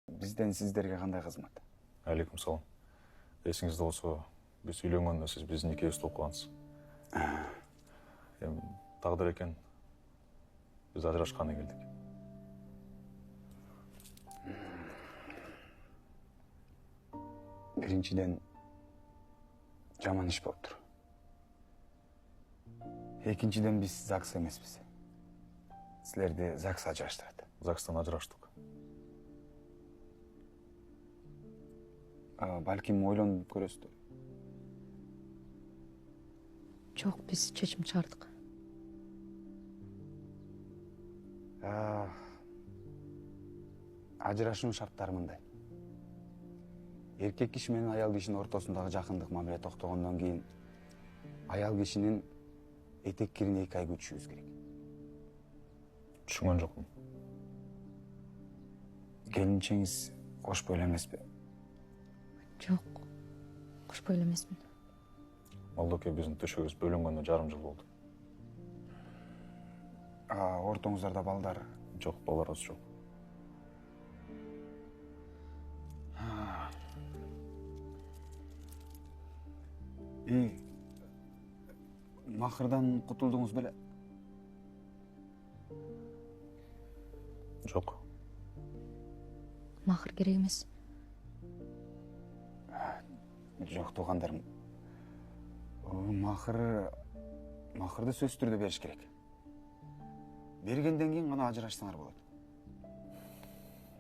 Бизден сиздерге кандай кызмат? Алейкум салам. Эсиңизде болсо, биз үйлөнгөндө сиз биздин экөөбүздү окугансыз. Эми тагдыр экен, биз ажырашканы келдик. Биринчиден жаман иш болуптур. Экинчиден биз ЗАГС эмеспиз. Силерди ЗАГС ажыраштырат. ЗАГСтан ажыраштык. Балким ойлонуп көрөсүздөр. Жок, биз чечим чыгардык. Ажырашуунун шарттары мындай. Эркек киши менен аял кишинин ортосундагы жакындык мамиле токтогондон кийин аял кишинин этек кирин 2 ай күтүшүбүз керек. Түшүнгөн жокмун. Келинчеңиз кошпой эле эмеспи? Жок, кошпой эле эмесмин. Молдоке биздин төшөгүбүз бөлүнгөнүнө жарым жыл болду. Ортоңуздарда балдар? Жок, балдарыбыз жок. Махырдан кутулдуңуз беле? Жок. Махыр керек эмес. Жок, туугандарым. Махырды сөзсүз түрдө бериш керек. Бергенден кийин гана ажырашсаңар болот.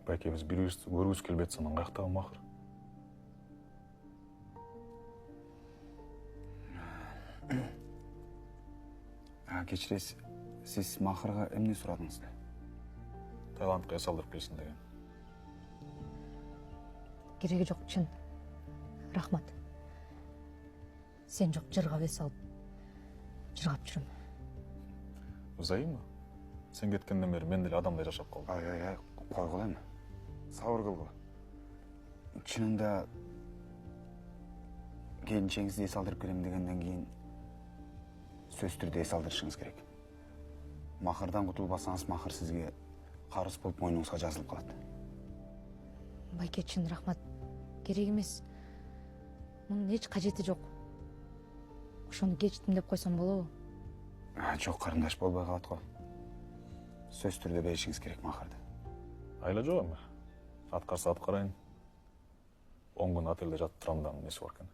Байке, биз бири-бирибизди көргүбүз келбей атсанан каяктагы махыр? Кечиресиз, сиз махырга эмне сурадыңыз эле? Таиландка эс алдырып келсин деген. Кереги жок, чын. Рахмат. Сен жок, жыргап эс алып, жыргап жүрөм. Взаимно. Сен кеткенден бери мен деле адамдай жашап калдым. Ай, койгула эми. Сабыр кылгыла. Чынында келинчеңизди эс алдырып келем дегенден кийин сөзсүз түрдө эс алдырышыңыз керек. Махырдан кутулбасаңыз, махыр сизге карыз болуп мойнуңузга жазылып калат. Байке, чын рахмат. Керек эмес. Мунун эч кажети жок. Ошону кечтим деп койсом болобу? Жок, карындаш болбой калат го. Сөзсүз түрдө беришиңиз керек махырды. Айла жок эми. Аткарса аткарайын. 10 күн отелде жатып турам да, эмнеси бар экен.